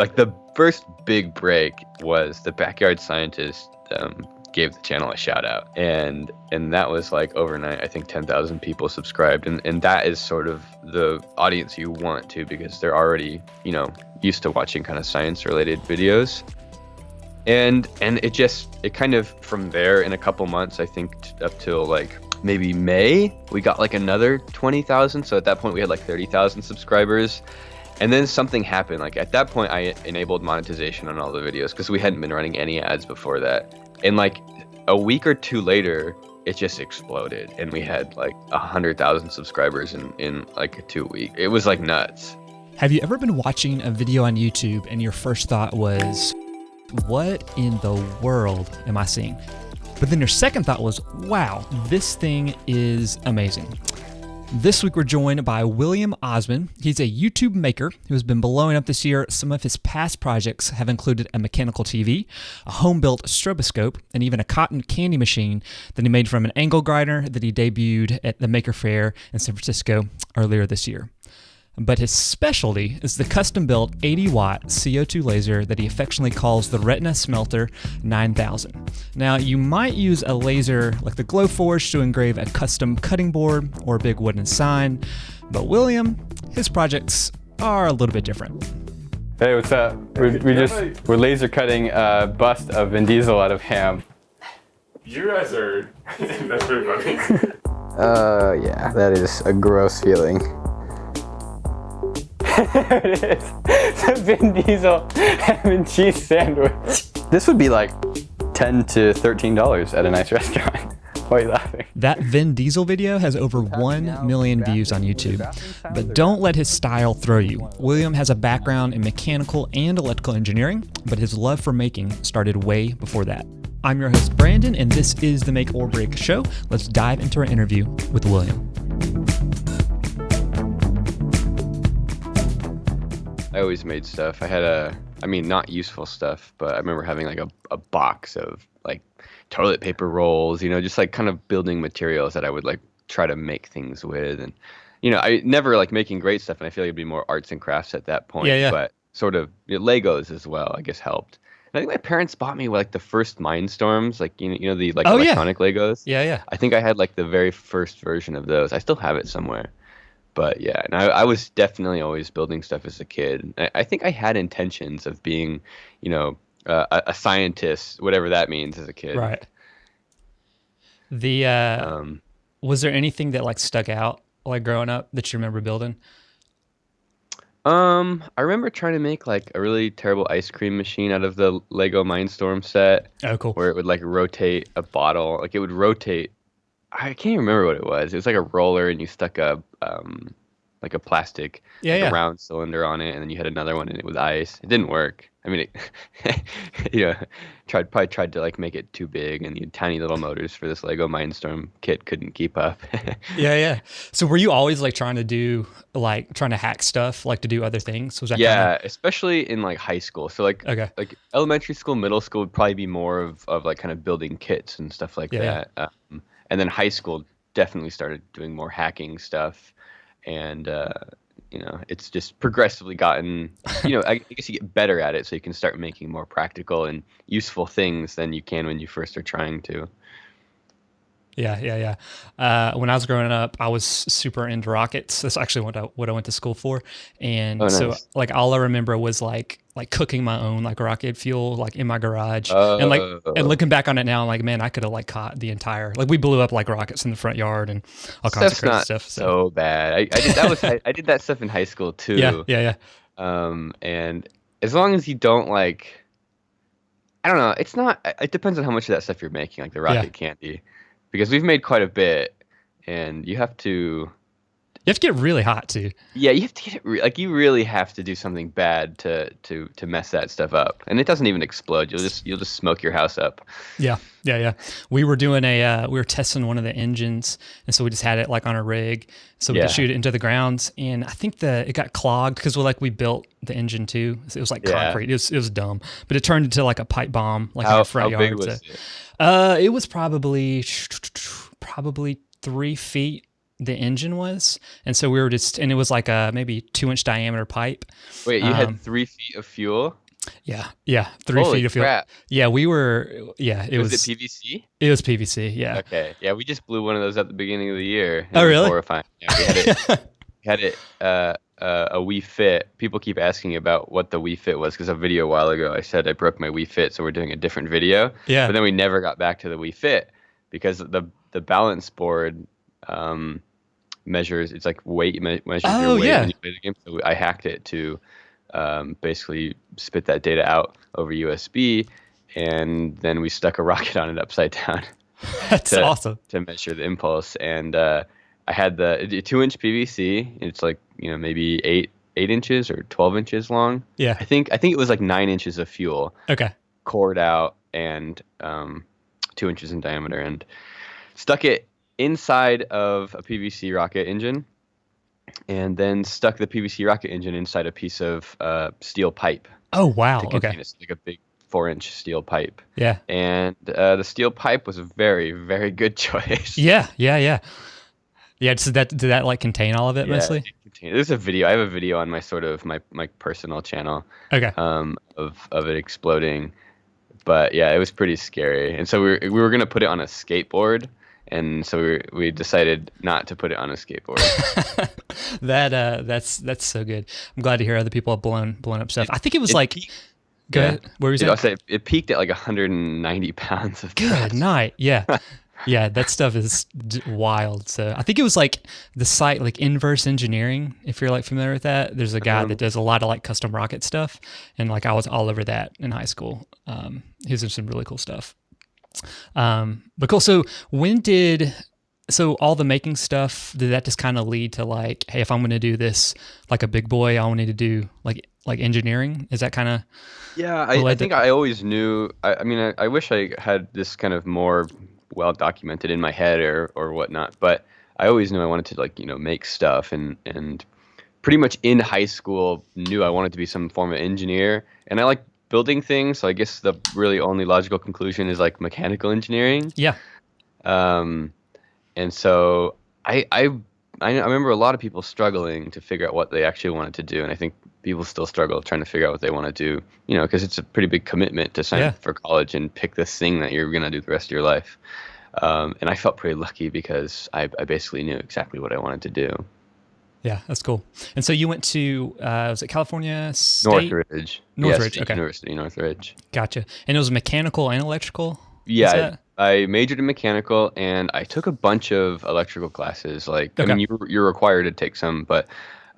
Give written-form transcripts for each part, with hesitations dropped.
like the first big break was the Backyard Scientist gave the channel a shout out, and that was like overnight. I think 10,000 people subscribed, and that is sort of the audience you want to, because they're already, you know, used to watching kind of science related videos. And it kind of from there, in a couple months, I think up till like maybe May, we got like another 20,000. So at that point we had like 30,000 subscribers. And then something happened. Like at that point I enabled monetization on all the videos, because we hadn't been running any ads before that. And like a week or two later, it just exploded, and we had like 100,000 subscribers in like 2 weeks. It was like nuts. Have you ever been watching a video on YouTube and your first thought was, what in the world am I seeing? But then your second thought was, wow, this thing is amazing. This week we're joined by William Osman. He's a YouTube maker who has been blowing up this year. Some of his past projects have included a mechanical TV, a home-built stroboscope, and even a cotton candy machine that he made from an angle grinder that he debuted at the Maker Faire in San Francisco earlier this year. But his specialty is the custom-built 80-watt CO2 laser that he affectionately calls the Retina Smelter 9000. Now, you might use a laser like the Glowforge to engrave a custom cutting board or a big wooden sign, but William, his projects are a little bit different. Hey, what's up? We're laser cutting a bust of Vin Diesel out of ham. You guys are, that's pretty funny. Yeah, that is a gross feeling. There it is. The Vin Diesel ham and cheese sandwich. This would be like $10 to $13 at a nice restaurant. Why are you laughing? That Vin Diesel video has over 1 million views on YouTube. But don't let his style throw you. William has a background in mechanical and electrical engineering, but his love for making started way before that. I'm your host, Brandon, and this is the Make or Break Show. Let's dive into our interview with William. I always made stuff. I had not useful stuff, but I remember having like a box of like toilet paper rolls, you know, just like kind of building materials that I would like try to make things with. And, you know, I never like making great stuff, and I feel like it'd be more arts and crafts at that point. Yeah. But sort of, you know, Legos as well, I guess, helped. And I think my parents bought me like the first Mindstorms, like, you know, the like electronic Legos. Yeah. I think I had like the very first version of those. I still have it somewhere. But yeah, and I was definitely always building stuff as a kid. I think I had intentions of being, you know, a scientist, whatever that means, as a kid. Right. Was there anything that like stuck out like growing up that you remember building? I remember trying to make like a really terrible ice cream machine out of the Lego Mindstorm set. Oh, cool. Where it would like rotate a bottle, like it would rotate. I can't remember what it was. It was like a roller, and you stuck a plastic a round cylinder on it, and then you had another one, and it was ice. It didn't work. I mean, it, you know, probably tried to like make it too big, and the tiny little motors for this Lego Mindstorm kit couldn't keep up. Yeah. So were you always like trying to hack stuff, like to do other things? Was that especially in like high school. So like elementary school, middle school would probably be more of like kind of building kits and stuff like that. And then high school definitely started doing more hacking stuff. And, you know, it's just progressively gotten, you know, I guess you get better at it, so you can start making more practical and useful things than you can when you first are trying to. Yeah. When I was growing up, I was super into rockets. That's actually what I went to school for. And so like all I remember was like cooking my own like rocket fuel like in my garage. And looking back on it now, I'm like, man, I could have like caught the entire, like we blew up like rockets in the front yard and all kinds of crazy stuff. So bad. I did that stuff in high school too. Yeah. And as long as you don't like, I don't know, it depends on how much of that stuff you're making, like the rocket candy. Because we've made quite a bit, and you have to get really hot too. Yeah, you have to get it you really have to do something bad to mess that stuff up, and it doesn't even explode. You'll just smoke your house up. Yeah. We were doing we were testing one of the engines, and so we just had it like on a rig, so we could shoot it into the grounds. And I think it got clogged because we built the engine too. It was like concrete. It was dumb, but it turned into like a pipe bomb, like in our front yard. How big was it? It was probably 3 feet the engine was. And so we were just, and it was like a maybe 2-inch diameter pipe. Wait, you had 3 feet of fuel? Yeah. Yeah. 3 Holy feet of fuel. crap. Yeah. We were, yeah, it Was was, it PVC? it was PVC. Yeah. Okay. Yeah, we just blew one of those at the beginning of the year. Oh, It was really? horrifying. Yeah, we had it a Wii Fit. People keep asking about what the Wii Fit was because a video a while ago I said I broke my Wii Fit, so we're doing a different video. Yeah. But then we never got back to the Wii Fit because the balance board measures. It's like measures Oh, your weight yeah. when you play the game. So I hacked it to basically spit that data out over USB, and then we stuck a rocket on it upside down. That's awesome. To measure the impulse. And I had the 2-inch PVC. It's like, maybe 8 inches or 12 inches long. Yeah. I think it was like 9 inches of fuel Okay. cored out and 2 inches in diameter, and stuck it inside of a PVC rocket engine, and then stuck the PVC rocket engine inside a piece of steel pipe. Oh, wow. To contain Okay. it, like a big 4-inch steel pipe. Yeah. And the steel pipe was a very, very good choice. Yeah. Yeah. Yeah. Yeah. So did that like contain all of it mostly? There's a video. I have a video on my sort of my personal channel Okay. of it exploding. But yeah, it was pretty scary. And so we were gonna put it on a skateboard, and so we decided not to put it on a skateboard. That's so good. I'm glad to hear other people have blown up stuff. I think it was It like, peaked- go yeah. ahead. What were you Dude, I'll saying? say it peaked at like 190 pounds of Good thrust. night. Yeah. Yeah, that stuff is wild. So I think it was like the site, like Inverse Engineering, if you're like familiar with that. There's a guy that does a lot of like custom rocket stuff, and like I was all over that in high school. He was doing some really cool stuff. But cool. So so all the making stuff, did that just kind of lead to like, hey, if I'm going to do this like a big boy, I need to do like engineering? Is that kind of? Yeah, I think I always knew. I mean, I wish I had this kind of more well documented in my head or whatnot, but I always knew I wanted to like make stuff, and pretty much in high school knew I wanted to be some form of engineer, and I like building things. So I guess the really only logical conclusion is like mechanical engineering. Yeah. And so I remember a lot of people struggling to figure out what they actually wanted to do, and I think people still struggle trying to figure out what they want to do, because it's a pretty big commitment to sign up for college and pick this thing that you're going to do the rest of your life. And I felt pretty lucky because I basically knew exactly what I wanted to do. Yeah, that's cool. And so you went to, was it California State? Northridge. Northridge, State okay. University, Northridge. Gotcha. And it was mechanical and electrical? Yeah, I majored in mechanical, and I took a bunch of electrical classes. Like, I mean, you're required to take some, but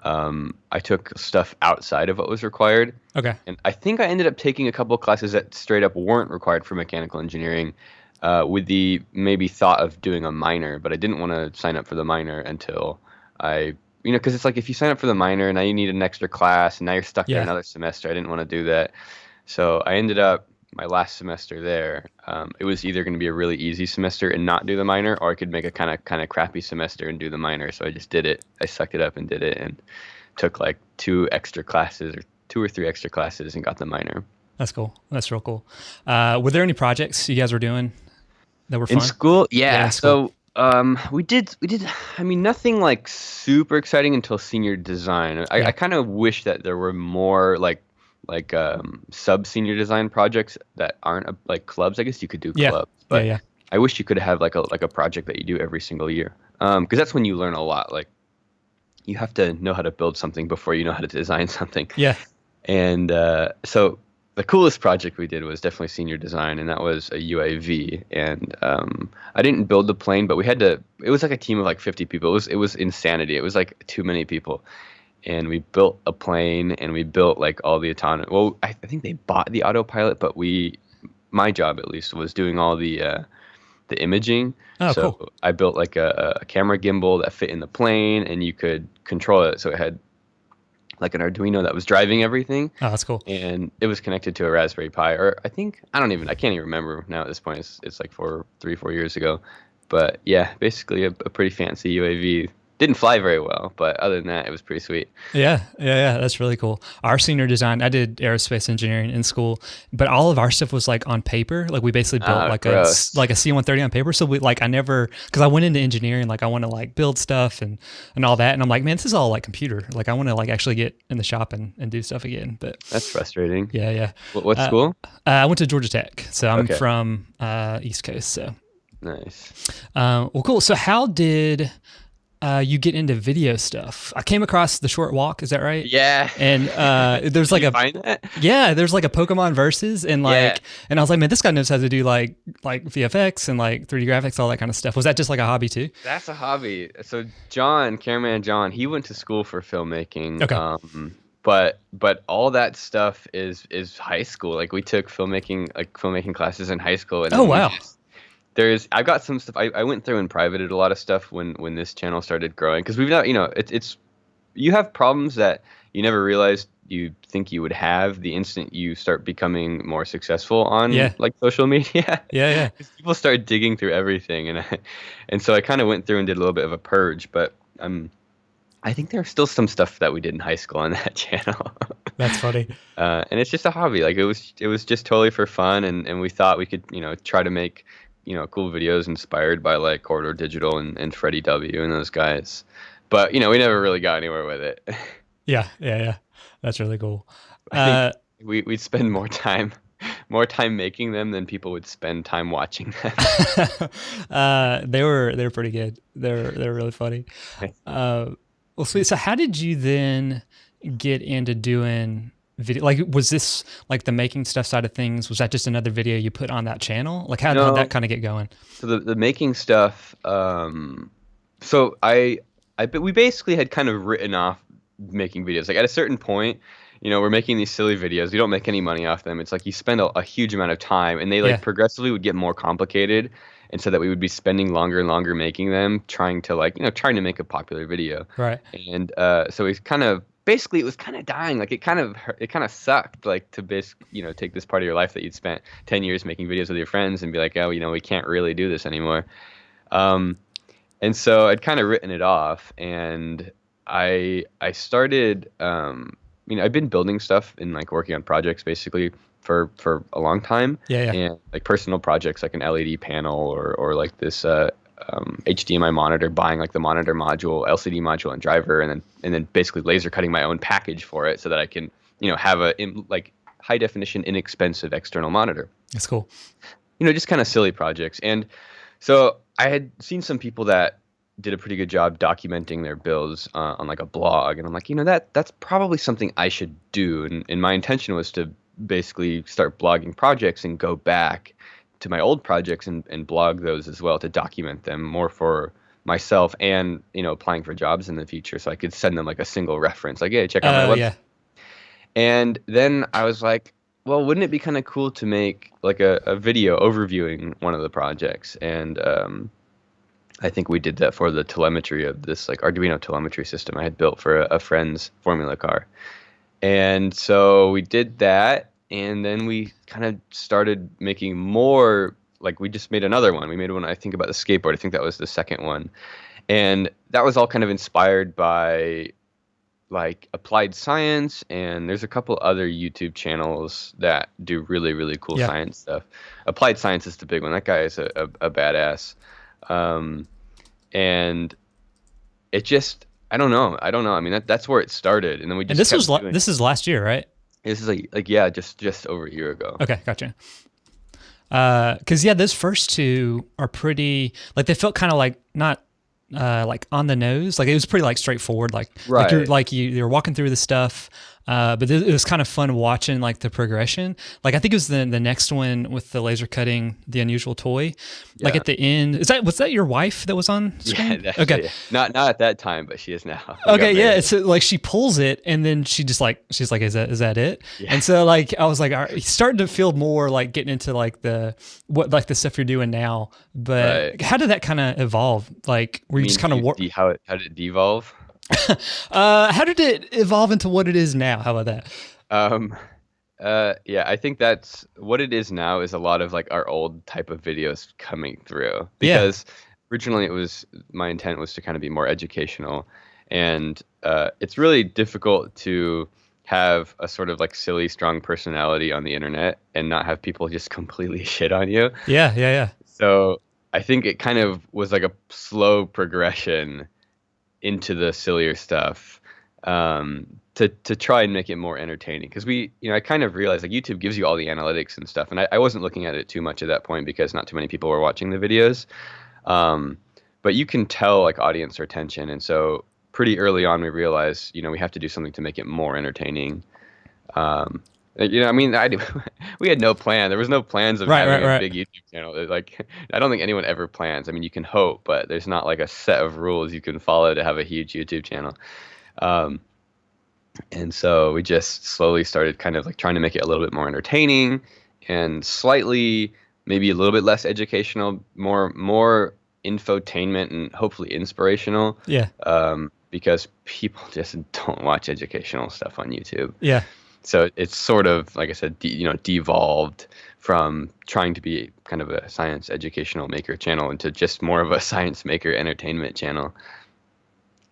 I took stuff outside of what was required. Okay. And I think I ended up taking a couple of classes that straight up weren't required for mechanical engineering, with the maybe thought of doing a minor, but I didn't want to sign up for the minor until because it's like if you sign up for the minor, now you need an extra class, and now you're stuck there another semester. I didn't want to do that. So I ended up, my last semester there, it was either going to be a really easy semester and not do the minor, or I could make a kind of crappy semester and do the minor. So I just did it. I sucked it up and did it, and took like 2 extra classes or 2 or 3 extra classes and got the minor. That's cool. That's real cool. Were there any projects you guys were doing that were fun? In school? Yeah. in school. So we did. I mean, nothing like super exciting until senior design. I kind of wish that there were more like sub senior design projects that aren't like clubs. I guess you could do clubs, but I wish you could have like a project that you do every single year. Because that's when you learn a lot. Like, you have to know how to build something before you know how to design something. Yeah. And so the coolest project we did was definitely senior design, and that was a UAV. And I didn't build the plane, but we had to. It was like a team of like 50 people. It was insanity. It was like too many people. And we built a plane, and we built like all the autonomous. Well, I think they bought the autopilot, but my job at least was doing all the imaging. Oh, so cool. I built like a camera gimbal that fit in the plane, and you could control it. So it had like an Arduino that was driving everything. Oh, that's cool. And it was connected to a Raspberry Pi, or I can't even remember now at this point. It's like 3 or 4 years ago. But yeah, basically a pretty fancy UAV Didn't fly very well, but other than that, it was pretty sweet. Yeah. That's really cool. Our senior design, I did aerospace engineering in school, but all of our stuff was like on paper. Like we basically built like Gross. a C-130 on paper. So we like, I never, cause I went into engineering, like I want to like build stuff and all that. And I'm like, man, this is all like computer. Like I want to like actually get in the shop and do stuff again. But That's frustrating. yeah. What school? I went to Georgia Tech. So I'm Okay. from East Coast. So, Nice. well, cool. So how did you get into video stuff? I came across the short walk. Is that right? Yeah. And there's like Did you a find that? yeah, there's like a Pokemon versus and like Yeah. and I was like, man, this guy knows how to do like VFX and like 3D graphics, all that kind of stuff. Was that just like a hobby too? That's a hobby. So John, cameraman John, he went to school for filmmaking. Okay. But all that stuff is high school. Like we took filmmaking classes in high school. And Oh, then we wow. I've got some stuff. I went through and privated a lot of stuff when this channel started growing, because we've not, it's you have problems that you never realized you think you would have the instant you start becoming more successful on Yeah. like social media. Yeah. 'Cause people start digging through everything, and so I kind of went through and did a little bit of a purge. But I think there's still some stuff that we did in high school on that channel. That's funny. And it's just a hobby. Like it was just totally for fun, and we thought we could try to make cool videos inspired by like Corridor Digital and Freddie W and those guys. But we never really got anywhere with it. Yeah. That's really cool. I think we'd spend more time making them than people would spend time watching them. They were pretty good. They're really funny. Well, sweet. So how did you then get into doing video? Like, was this like the making stuff side of things? Was that just another video you put on that channel? Like, how No. did that kind of get going? So the making stuff. So we basically had kind of written off making videos. Like at a certain point, we're making these silly videos. We don't make any money off them. It's like you spend a huge amount of time, and they like Yeah. progressively would get more complicated, and so that we would be spending longer and longer making them, trying to make a popular video. Right. And so we kind of basically it was kind of dying. Like it kind of sucked. Like to take this part of your life that you'd spent 10 years making videos with your friends and be like, oh, we can't really do this anymore. And so I'd kind of written it off, and I started. I've been building stuff and like working on projects basically for a long time. Yeah. And like personal projects like an LED panel or like this HDMI monitor, buying like the monitor module, LCD module, and driver, and then basically laser cutting my own package for it so that I can have like high definition, inexpensive external monitor. That's cool. Just kind of silly projects. And so I had seen some people that did a pretty good job documenting their builds on like a blog, and I'm like, that's probably something I should do. And my intention was to basically start blogging projects and go back to my old projects and blog those as well, to document them more for myself and applying for jobs in the future, so I could send them like a single reference, like, hey, check out my website. Yeah. And then I was like, well, wouldn't it be kind of cool to make like a video overviewing one of the projects? And I think we did that for the telemetry of this like Arduino telemetry system I had built for a friend's Formula car. And so we did that, and then we kind of started making more. Like we just made another one. We made one, I think, about the skateboard. I think that was the second one. And that was all kind of inspired by like applied science, and there's a couple other YouTube channels that do really, really cool science stuff. Applied Science is the big one. That guy is a badass. And it just, I don't know. I mean, that's where it started. And then we just And this was kept doing it. this is last year, right? This is like yeah, just over a year ago. Okay, gotcha. Because those first two are pretty, like they felt kind of like not like on the nose. Like it was pretty like straightforward. Like Right. you're walking through the stuff. But it was kind of fun watching like the progression. Like I think it was the next one with the laser cutting the unusual toy. Like Yeah. at the end, was that your wife that was on screen? Yeah, Okay. yeah. Not at that time, but she is now. We got Okay, yeah. married. It's like she pulls it, and then she's like, is that it? Yeah. And so like I was like, all right, starting to feel more like getting into like the stuff you're doing now. But Right. how did that kind of evolve? Like were you just kind of how did it devolve? how did it evolve into what it is now? How about that? Yeah, I think that's what it is now, is a lot of like our old type of videos coming through, because originally it was my intent was to kind of be more educational, and it's really difficult to have a sort of like silly, strong personality on the internet and not have people just completely shit on you. Yeah, yeah, yeah. So I think it kind of was like a slow progression into the sillier stuff, to try and make it more entertaining. Because I kind of realized like YouTube gives you all the analytics and stuff, and I wasn't looking at it too much at that point because not too many people were watching the videos. But you can tell like audience retention, and so pretty early on we realized we have to do something to make it more entertaining. I mean, we had no plan. There was no plans of having a big YouTube channel. Like, I don't think anyone ever plans. I mean, you can hope, but there's not like a set of rules you can follow to have a huge YouTube channel. And so we just slowly started kind of like trying to make it a little bit more entertaining and slightly, maybe a little bit less educational, more infotainment and hopefully inspirational. Yeah. Because people just don't watch educational stuff on YouTube. Yeah. So it's sort of, like I said, devolved from trying to be kind of a science educational maker channel into just more of a science maker entertainment channel.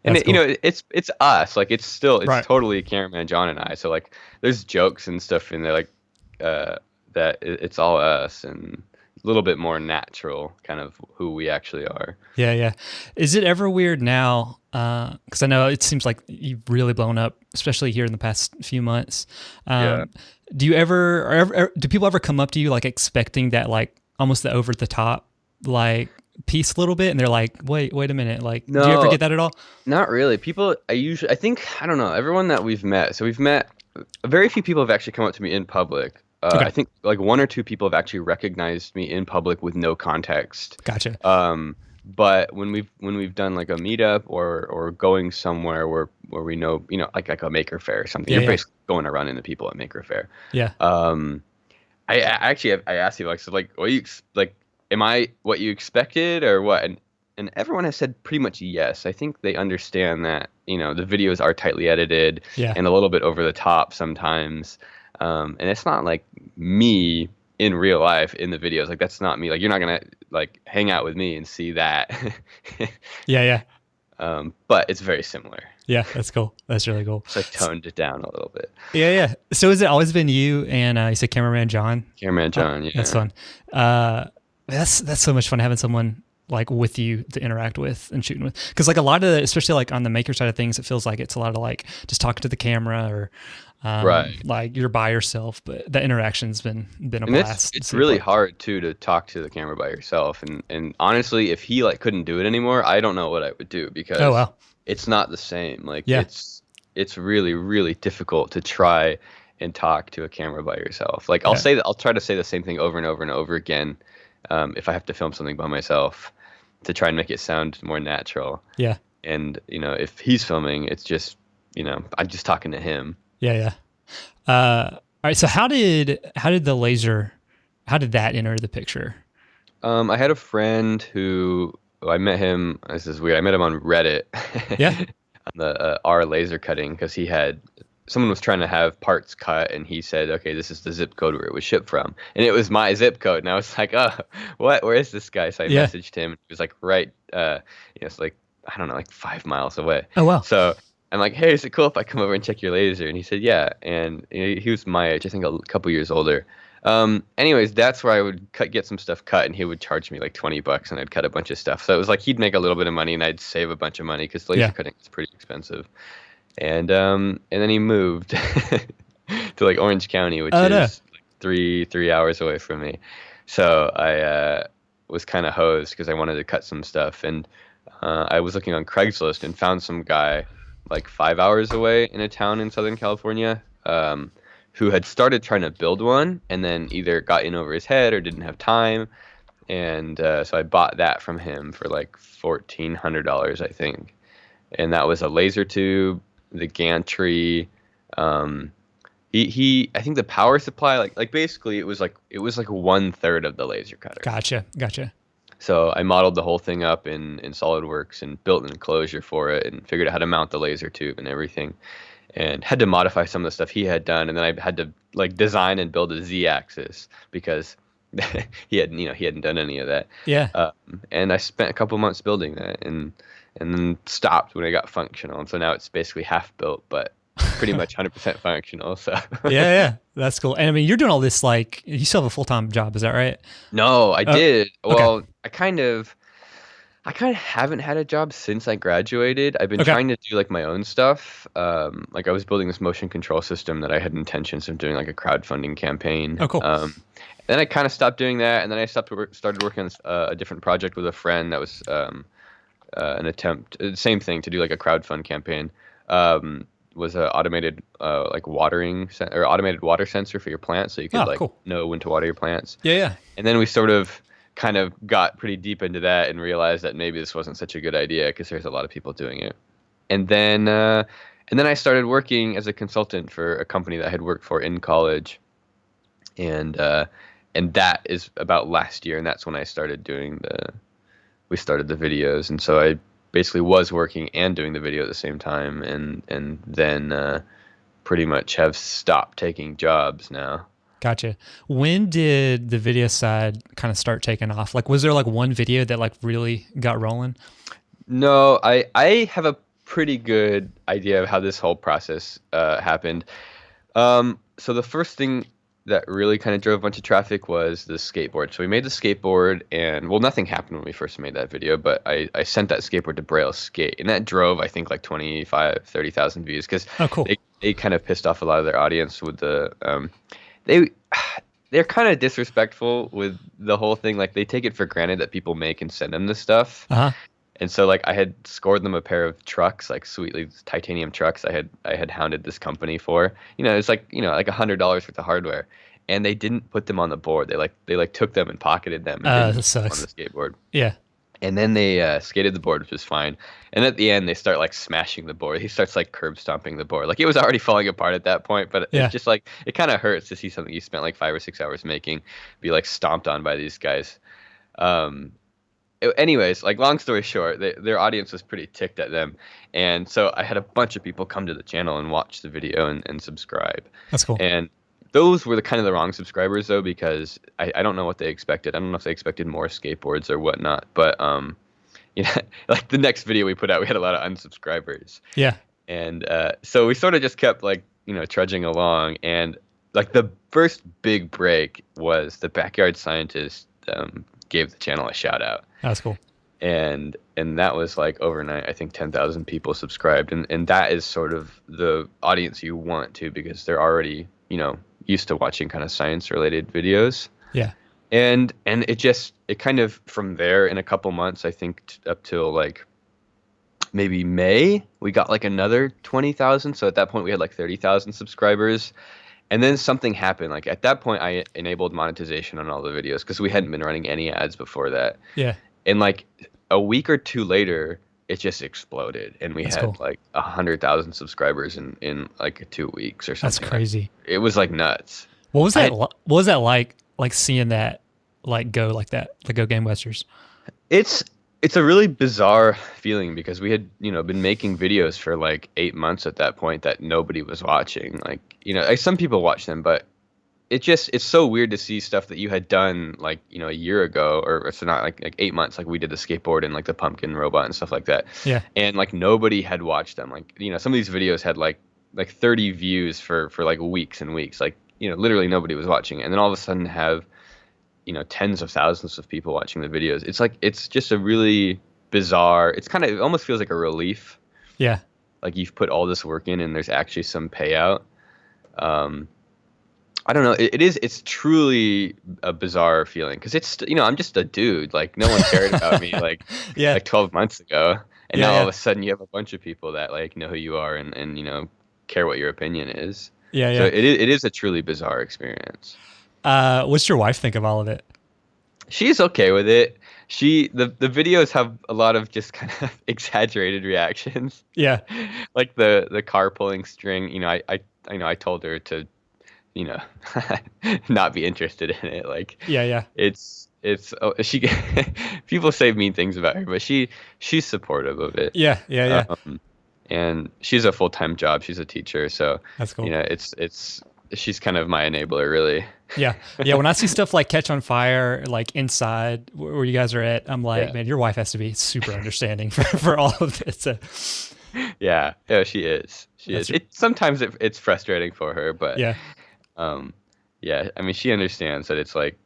And Cool. it's us. Like it's Right. totally cameraman John and I. So like there's jokes and stuff in there like that it's all us and a little bit more natural, kind of who we actually are. Yeah, yeah. Is it ever weird now? Because I know it seems like you've really blown up, especially here in the past few months. Yeah. Do you do people ever come up to you like expecting that like almost the over the top like piece a little bit, and they're like, wait a minute, like, do you ever No. get that at all? Not really. People, I think, I don't know, everyone that we've met, so we've met, very few people have actually come up to me in public. Okay. I think like one or two people have actually recognized me in public with no context. Gotcha. But when we've done like a meetup or going somewhere where we know, like a maker fair or something, you're basically going to run into people at maker fair. Yeah. I actually I asked you like, so like, am I what you expected or what? And everyone has said pretty much yes. I think they understand that, the videos are tightly edited and a little bit over the top sometimes. And it's not like me in real life in the videos. Like that's not me. Like you're not going to like hang out with me and see that. Yeah. But it's very similar. Yeah, that's cool. That's really cool. So I toned it down a little bit. Yeah. So has it always been you and you said cameraman John? Cameraman John, yeah. That's fun. That's so much fun having someone like with you to interact with and shooting with. Because like a lot of especially like on the maker side of things, it feels like it's a lot of like just talking to the camera or right. Like you're by yourself. But the interaction's been a blast. It's really hard too to talk to the camera by yourself. And honestly, if he like couldn't do it anymore, I don't know what I would do because it's not the same. Like it's really, really difficult to try and talk to a camera by yourself. Like I'll try to say the same thing over and over and over again. If I have to film something by myself to try and make it sound more natural. Yeah. And, if he's filming, it's just, I'm just talking to him. Yeah. All right. So how did the laser, how did that enter the picture? I had a friend who I met him. This is weird. I met him on Reddit. Yeah. On the R laser cutting because someone was trying to have parts cut and he said, okay, this is the zip code where it was shipped from. And it was my zip code. And I was like, oh, what? Where is this guy? So I messaged him. He was like, right, it's like, I don't know, like 5 miles away. Oh, wow. So I'm like, hey, is it cool if I come over and check your laser? And he said, yeah. And he was my age, I think a couple years older. Anyways, that's where I would get some stuff cut and he would charge me like $20 and I'd cut a bunch of stuff. So it was like he'd make a little bit of money and I'd save a bunch of money because laser cutting is pretty expensive. And then he moved to like Orange County, which is like three hours away from me. So I was kind of hosed because I wanted to cut some stuff. And I was looking on Craigslist and found some guy like 5 hours away in a town in Southern California who had started trying to build one and then either got in over his head or didn't have time. And so I bought that from him for like $1,400, I think. And that was a laser tube, the gantry. He I think the power supply, like basically it was like 1/3 of the laser cutter. Gotcha. So I modeled the whole thing up in SolidWorks and built an enclosure for it and figured out how to mount the laser tube and everything. And had to modify some of the stuff he had done. And then I had to like design and build a Z-axis because he hadn't done any of that. Yeah. And I spent a couple months building that, and then stopped when it got functional. And so now it's basically half built, but pretty much 100% functional. So Yeah. That's cool. And I mean, you're doing all this, like, you still have a full-time job. Is that right? no, I did. Okay. Well, I kind of haven't had a job since I graduated. I've been Okay. trying to do like my own stuff. Like I was building this motion control system that I had intentions of doing like a crowdfunding campaign. Oh, cool. Then I kind of stopped doing that, and then I started working on a different project with a friend that was an attempt, same thing, to do like a crowdfund campaign. Was a automated like automated water sensor for your plants, so you could cool. know when to water your plants. Yeah. And then we sort of kind of got pretty deep into that and realized that maybe this wasn't such a good idea because there's a lot of people doing it. And then I started working as a consultant for a company that I had worked for in college, and that is about last year, and that's when I started we started the videos, and so I basically was working and doing the video at the same time, and then pretty much have stopped taking jobs now. Gotcha. When did the video side kind of start taking off? Like, was there like one video that like really got rolling? No, I have a pretty good idea of how this whole process happened. So the first thing that really kind of drove a bunch of traffic was the skateboard. So we made the skateboard, and well, nothing happened when we first made that video, but I sent that skateboard to Braille Skate, and that drove, I think, like 30,000 views, because cool. they kind of pissed off a lot of their audience with the they're kind of disrespectful with the whole thing. Like, they take it for granted that people make and send them this stuff. And so, like, I had scored them a pair of trucks, like sweetly titanium trucks. I had hounded this company for, it's like, like $100 worth of hardware, and they didn't put them on the board. They took them and pocketed them and that sucks. on the skateboard. Yeah. And then they skated the board, which was fine. And at the end, they start like smashing the board. He starts like curb stomping the board. Like, it was already falling apart at that point, but it's just like, it kind of hurts to see something you spent like 5 or 6 hours making be like stomped on by these guys. Anyways, like, long story short, their audience was pretty ticked at them. And so I had a bunch of people come to the channel and watch the video and subscribe. That's cool. And those were the wrong subscribers, though, because I don't know what they expected. I don't know if they expected more skateboards or whatnot. But, like, the next video we put out, we had a lot of unsubscribers. Yeah. And so we sort of just kept, like, trudging along. And, like, the first big break was the Backyard Scientist gave the channel a shout out. That's cool. And that was like overnight, I think 10,000 people subscribed. And that is sort of the audience you want to, because they're already, used to watching kind of science related videos. Yeah. And it kind of, from there, in a couple months, I think up till like maybe May, we got like another 20,000. So at that point we had like 30,000 subscribers. And then something happened. Like, at that point, I enabled monetization on all the videos because we hadn't been running any ads before that. Yeah. And like a week or two later, it just exploded, and we had cool. like 100,000 subscribers in like 2 weeks or something. That's crazy. It was like nuts. What was that? What was that like seeing that like go like that, like go gangbusters? It's a really bizarre feeling, because we had, been making videos for like 8 months at that point that nobody was watching. Like, like, some people watch them, but it's so weird to see stuff that you had done like, a year ago, or it's not like 8 months. Like, we did the skateboard and like the pumpkin robot and stuff like that. Yeah. And like, nobody had watched them. Like, some of these videos had like 30 views for like weeks and weeks. Like, literally nobody was watching. And then all of a sudden have, tens of thousands of people watching the videos. It's like, it's just a really bizarre, it almost feels like a relief. Yeah. Like, you've put all this work in and there's actually some payout. I don't know. It's truly a bizarre feeling, because it's, I'm just a dude. Like, no one cared about me like 12 months ago. And now all of a sudden you have a bunch of people that like know who you are and care what your opinion is. Yeah. So it is a truly bizarre experience. What's your wife think of all of it? She's okay with it. The videos have a lot of just kind of exaggerated reactions. Yeah. Like the car pulling string, I told her to, not be interested in it. Like, yeah. She people say mean things about her, but she's supportive of it. Yeah. And she's a full-time job. She's a teacher, so that's cool. it's she's kind of my enabler, really. Yeah. Yeah. When I see stuff like Catch on Fire, like inside where you guys are at, I'm like, Yeah. man, your wife has to be super understanding for all of this. So, Yeah, she is. She That's is. Sometimes it's frustrating for her, but yeah. yeah. I mean, she understands that it's like,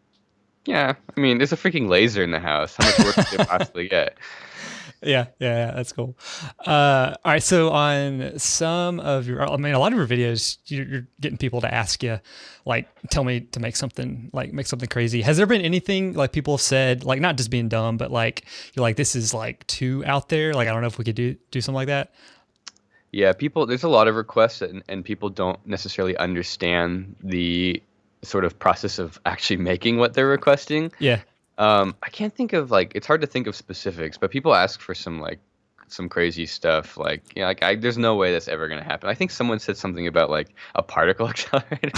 yeah. I mean, there's a freaking laser in the house. How much work could it possibly get? Yeah, that's cool. All right, so on some of your, I mean, a lot of your videos, you're getting people to ask you, like, tell me to make something crazy. Has there been anything like people have said, like, not just being dumb, but like you're like, this is like too out there. Like, I don't know if we could do something like that. Yeah, there's a lot of requests, and people don't necessarily understand the sort of process of actually making what they're requesting. Yeah. I can't think of it's hard to think of specifics, but people ask for some crazy stuff. There's no way that's ever gonna happen. I think someone said something about like a particle accelerator.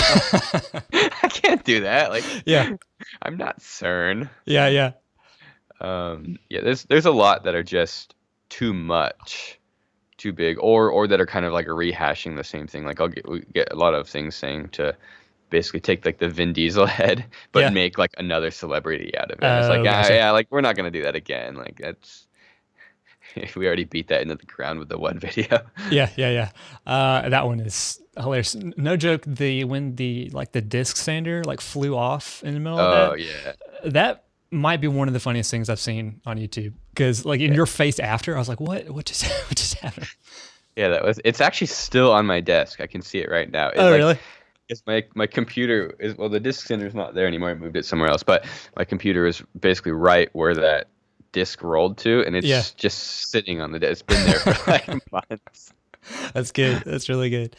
I can't do that. Yeah. I'm not CERN. Yeah. Yeah. There's a lot that are just too much, too big, or that are kind of like rehashing the same thing. Like we get a lot of things saying to basically take like the Vin Diesel head, but make like another celebrity out of it. It's like, gotcha. yeah, like we're not gonna do that again. Like that's we already beat that into the ground with the one video. Yeah. That one is hilarious. No joke. When the disc sander like flew off in the middle of that. Oh yeah. That might be one of the funniest things I've seen on YouTube. Because like in your face after, I was like, what just happened? Yeah, it's actually still on my desk. I can see it right now. Really? It's my computer is, well, the disk center's not there anymore. I moved it somewhere else, but my computer is basically right where that disk rolled to, and it's just sitting on the desk. It's been there for like months. That's good. That's really good.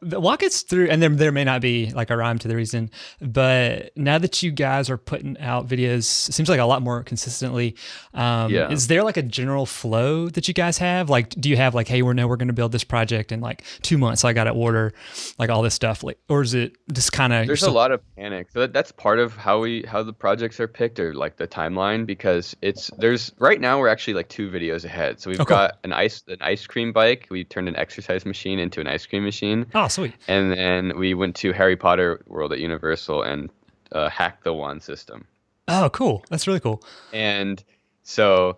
Walk us through, and there may not be like a rhyme to the reason, but now that you guys are putting out videos, it seems like a lot more consistently. Is there like a general flow that you guys have? Like, do you have like, hey, we're going to build this project in like 2 months, so I got to order like all this stuff, like, or is it just kind of? There's a lot of panic. So that's part of how the projects are picked, or like the timeline, because there's right now we're actually like 2 videos ahead. So we've got an ice cream bike. We turned an exercise machine into an ice cream machine. Oh, sweet. And then we went to Harry Potter World at Universal and hacked the wand system. Oh, cool. That's really cool. And so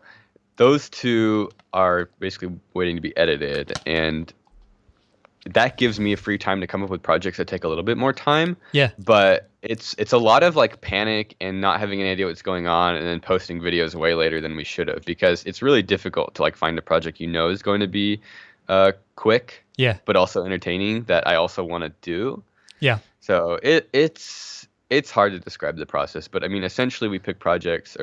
those 2 are basically waiting to be edited, and that gives me a free time to come up with projects that take a little bit more time. Yeah. But it's a lot of like panic and not having any idea what's going on, and then posting videos way later than we should have, because it's really difficult to like find a project is going to be quick, but also entertaining, that I also want to do. Yeah. So it's hard to describe the process, but I mean, essentially we pick projects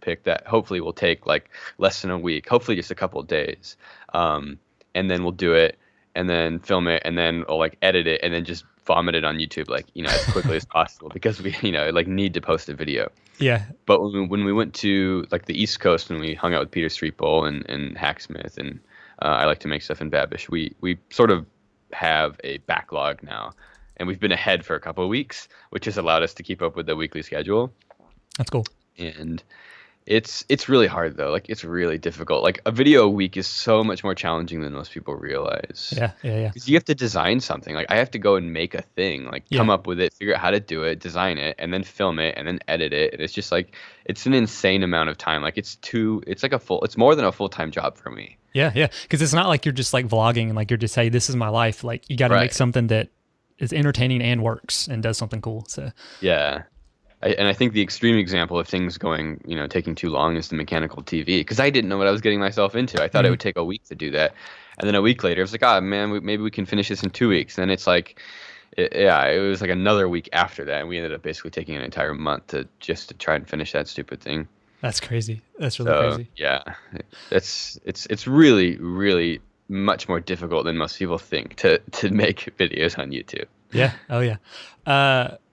picked that hopefully will take like less than a week, hopefully just a couple of days. And then we'll do it, and then film it, and then we'll like edit it, and then just vomit it on YouTube, like, as quickly as possible, because we, like need to post a video. Yeah. But when we went to like the East Coast, and we hung out with Peter Street Bowl and Hacksmith, and I like to make stuff in Babish, we sort of have a backlog now, and we've been ahead for a couple of weeks, which has allowed us to keep up with the weekly schedule. That's cool. And it's really hard though. Like, it's really difficult. Like, a video a week is so much more challenging than most people realize. Yeah. Because you have to design something. Like, I have to go and make a thing, like come up with it, figure out how to do it, design it, and then film it, and then edit it. And it's just like, it's an insane amount of time. Like, it's more than a full-time job for me. Yeah. Because it's not like you're just like vlogging and like you're just, hey, this is my life. Like, you got to make something that is entertaining and works and does something cool. So yeah. I think the extreme example of things going, taking too long is the mechanical TV, because I didn't know what I was getting myself into. I thought it would take a week to do that. And then a week later, I was like, oh, man, maybe we can finish this in 2 weeks. And it's like, it was like another week after that. And we ended up basically taking an entire month to try and finish that stupid thing. That's crazy. That's really crazy. Yeah, it's really, really much more difficult than most people think to make videos on YouTube. Yeah. Oh, yeah.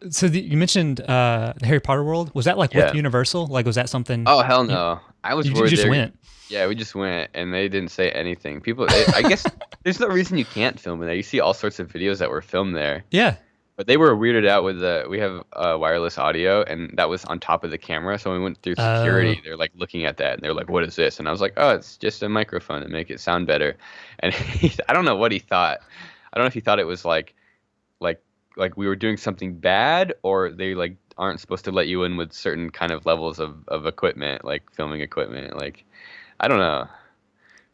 So you mentioned the Harry Potter World. Was that like with Universal? Like, was that something? Oh, hell no. I was worried. You just went. Yeah, we just went, and they didn't say anything. I guess there's no reason you can't film in there. You see all sorts of videos that were filmed there. Yeah. But they were weirded out with we have wireless audio, and that was on top of the camera. So when we went through security, they're like looking at that, and they're like, "What is this?" And I was like, "Oh, it's just a microphone to make it sound better." And I don't know what he thought. I don't know if he thought it was like like we were doing something bad, or they like aren't supposed to let you in with certain kind of levels of equipment, like filming equipment. Like I don't know,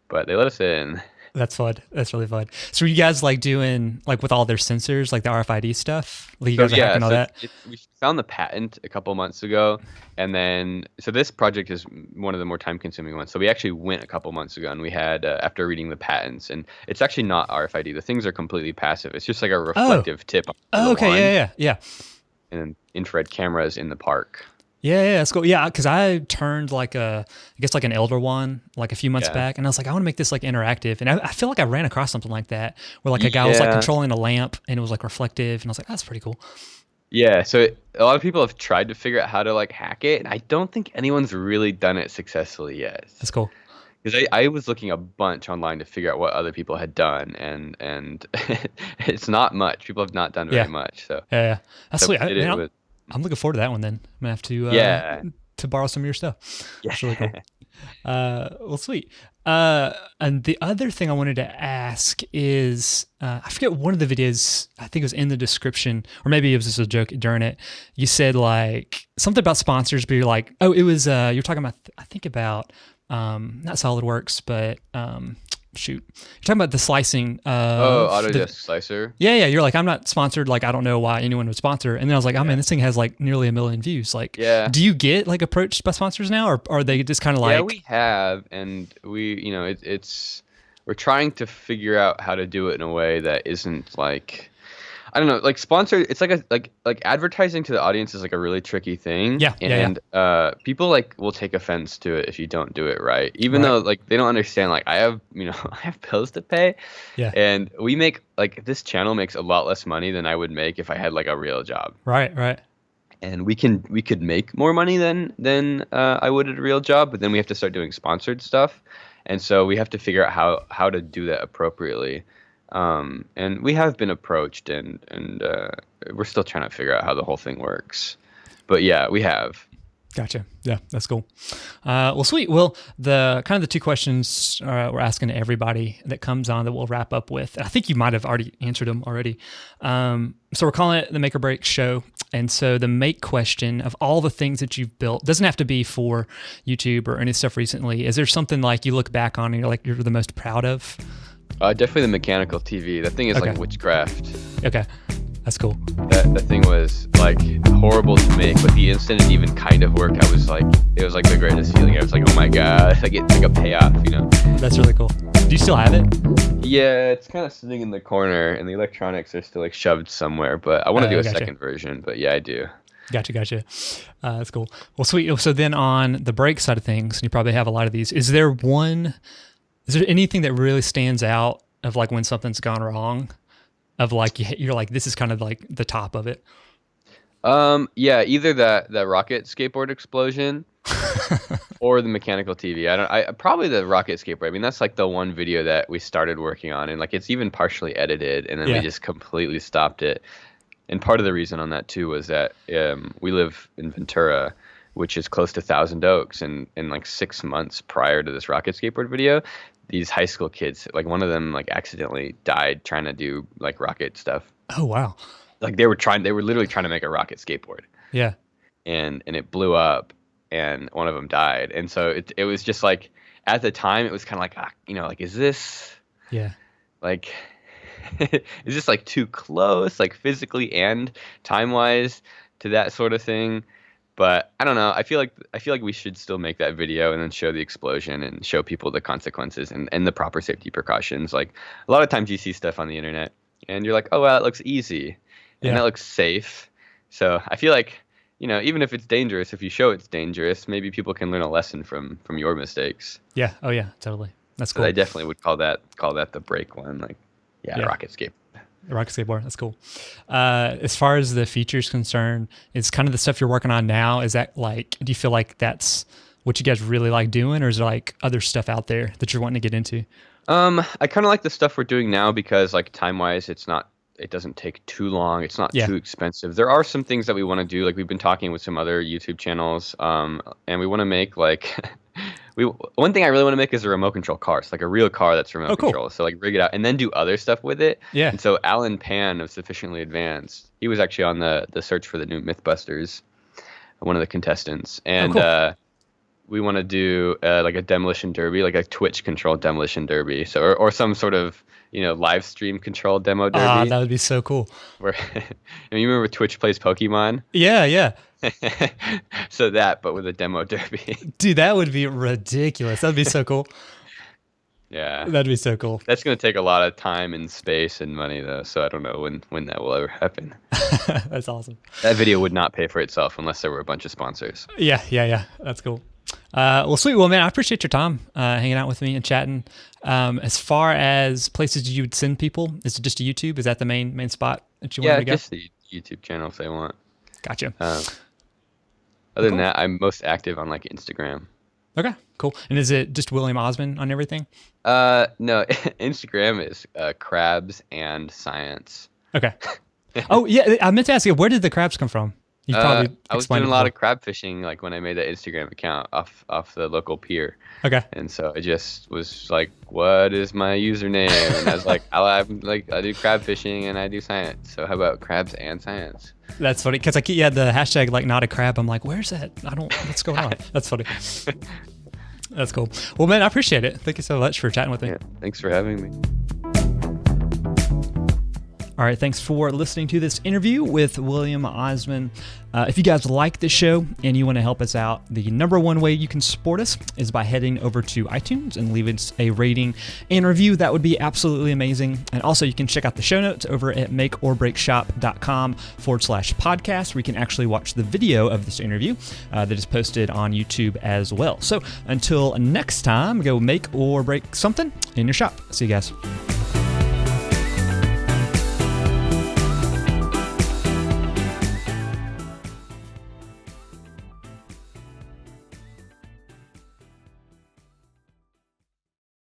but they let us in. That's fun. That's really fun. So, were you guys like doing like with all their sensors, like the RFID stuff? Like you So guys are yeah, hacking all so that? we found the patent a couple months ago, and then so this project is one of the more time-consuming ones. So we actually went a couple months ago, and we had after reading the patents, and it's actually not RFID. The things are completely passive. It's just like a reflective tip on Oh, the okay. wand, Yeah. and then infrared cameras in the park. Yeah, that's cool. Yeah, because I turned like I guess like an Elder one like a few months Yeah. back, and I was like, I want to make this like interactive, and I feel like I ran across something like that where like a guy was like Yeah. controlling a lamp, and it was like reflective, and I was like, that's pretty cool. Yeah, so a lot of people have tried to figure out how to like hack it, and I don't think anyone's really done it successfully yet. That's cool. Because I was looking a bunch online to figure out what other people had done, and it's not much. People have not done very Yeah. much. So Yeah, that's so sweet. we did it Man, with I'm looking forward to that one. Then I'm gonna have to Yeah. to borrow some of your stuff. Yeah. That's really cool. Well, sweet. And the other thing I wanted to ask is, I forget one of the videos, I think it was in the description, or maybe it was just a joke during it. You said like something about sponsors, but you're like, oh, it was, you're talking about, I think about, not SolidWorks, but, shoot, you're talking about the slicing. Oh, the- Autodesk Slicer. yeah. You're like, I'm not sponsored. Like, I don't know why anyone would sponsor. And then I was like, oh man, this thing has like nearly 1 million views. Like, Yeah. do you get like approached by sponsors now, or are they just kind of like, Yeah, we have, and it's we're trying to figure out how to do it in a way that isn't like, I don't know, like sponsored. It's like like advertising to the audience is like a really tricky thing. Yeah, and people like will take offense to it if you don't do it right, even Right. though like they don't understand. Like I have I have bills to pay, Yeah. and we make like this channel makes a lot less money than I would make if I had like a real job. right. And we could make more money than I would at a real job, but then we have to start doing sponsored stuff, and so we have to figure out how to do that appropriately. And we have been approached, and we're still trying to figure out how the whole thing works. But yeah, we have. Gotcha. Yeah, that's cool. Well, sweet. Well, the kind of the two questions we're asking to everybody that comes on that we'll wrap up with. I think you might have already answered them already. So we're calling it the Make or Break Show. And so the make question of all the things that you've built doesn't have to be for YouTube or any stuff recently. Is there something like you look back on and you're the most proud of? Definitely the mechanical TV. That thing is Okay. like witchcraft. Okay, that's cool. That thing was like horrible to make, but the instant it even kind of worked, it was like the greatest feeling. I was like, oh my god, I get like a payoff, That's really cool. Do you still have it? Yeah, it's kind of sitting in the corner, and the electronics are still like shoved somewhere. But I want to do a gotcha. second version. But yeah, I do. Gotcha. That's cool. Well, sweet. So then on the brake side of things, and you probably have a lot of these, is there anything that really stands out of like when something's gone wrong, of like you're like, this is kind of like the top of it? Yeah, either that rocket skateboard explosion or the mechanical TV. I probably the rocket skateboard. I mean, that's like the one video that we started working on, and like it's even partially edited, and then Yeah. we just completely stopped it. And part of the reason on that too was that we live in Ventura, which is close to Thousand Oaks, and in like 6 months prior to this rocket skateboard video, these high school kids, like one of them like accidentally died trying to do like rocket stuff. Oh, wow. Like they were literally trying to make a rocket skateboard, Yeah. and it blew up, and one of them died. And so it was just like, at the time it was kind of like, like, is this Yeah. like is this like too close, like physically and time wise, to that sort of thing? But I don't know. I feel like we should still make that video and then show the explosion and show people the consequences and the proper safety precautions. Like a lot of times you see stuff on the internet and you're like, oh well, that looks easy and Yeah. that looks safe. So I feel like, even if it's dangerous, if you show it's dangerous, maybe people can learn a lesson from your mistakes. Yeah. Oh, yeah. Totally. That's So cool. I definitely would call that the break one. Like, Yeah. rocket escape. The rocket skateboard. That's cool. As far as the features concerned, it's kind of the stuff you're working on now. Is that like, do you feel like that's what you guys really like doing, or is there like other stuff out there that you're wanting to get into? I kind of like the stuff we're doing now because like time wise, it doesn't take too long. It's not Yeah. too expensive. There are some things that we want to do. Like we've been talking with some other YouTube channels, and we want to make like one thing I really want to make is a remote control car. So like a real car that's remote cool. control. So like rig it out and then do other stuff with it. Yeah. And so Alan Pan of Sufficiently Advanced, he was actually on the search for the new Mythbusters, one of the contestants. And cool. we want to do like a demolition derby, like a Twitch controlled demolition derby. So or some sort of live stream controlled demo derby. Ah, that would be so cool. Where you remember Twitch plays Pokemon? Yeah. So that, but with a demo derby. Dude, that would be ridiculous. That'd be so cool. Yeah. That'd be so cool. That's going to take a lot of time and space and money, though. So I don't know when that will ever happen. That's awesome. That video would not pay for itself unless there were a bunch of sponsors. Yeah. That's cool. Well, sweet. Well, man, I appreciate your time hanging out with me and chatting. As far as places you would send people, is it just a YouTube? Is that the main spot that you want to go? Yeah, just the YouTube channel if they want. Gotcha. Other than that, I'm most active on like Instagram. Okay, cool. And is it just William Osman on everything? No, Instagram is crabs and science. Okay. Oh yeah, I meant to ask you, where did the crabs come from? You probably I was doing a lot of crab fishing, like when I made that Instagram account off the local pier. Okay. And so I just was like, "What is my username?" And I was like, I do crab fishing and I do science. So how about crabs and science? That's funny because you had the hashtag like not a crab. I'm like, where's that? What's going on? That's funny. That's cool. Well, man, I appreciate it. Thank you so much for chatting with me. Yeah, thanks for having me. All right, thanks for listening to this interview with William Osman. If you guys like this show and you want to help us out, the number one way you can support us is by heading over to iTunes and leaving us a rating and review. That would be absolutely amazing. And also, you can check out the show notes over at makeorbreakshop.com/podcast, where you can actually watch the video of this interview that is posted on YouTube as well. So until next time, go make or break something in your shop. See you guys.